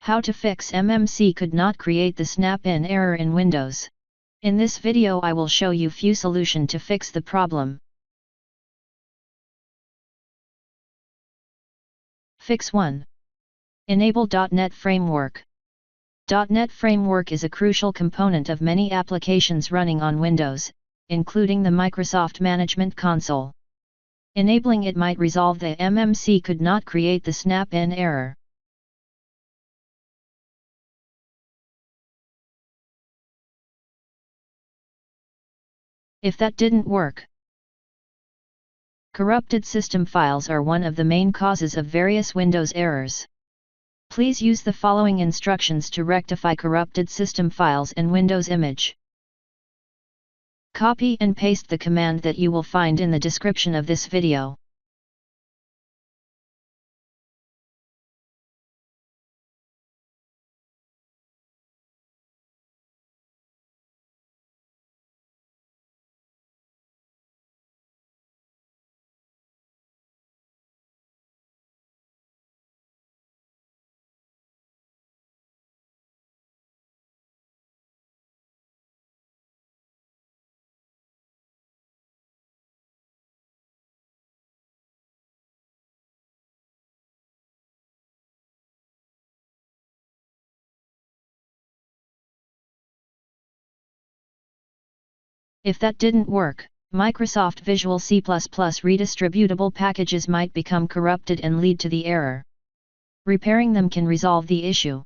How to fix MMC could not create the snap-in error in Windows. In this video I will show you few solution to fix the problem. Fix 1. Enable .NET Framework. .NET Framework is a crucial component of many applications running on Windows, including the Microsoft Management Console. Enabling it might resolve the MMC could not create the snap-in error. If that didn't work, corrupted system files are one of the main causes of various Windows errors. Please use the following instructions to rectify corrupted system files and Windows image. Copy and paste the command that you will find in the description of this video. If that didn't work, Microsoft Visual C++ redistributable packages might become corrupted and lead to the error. Repairing them can resolve the issue.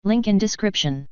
Link in description.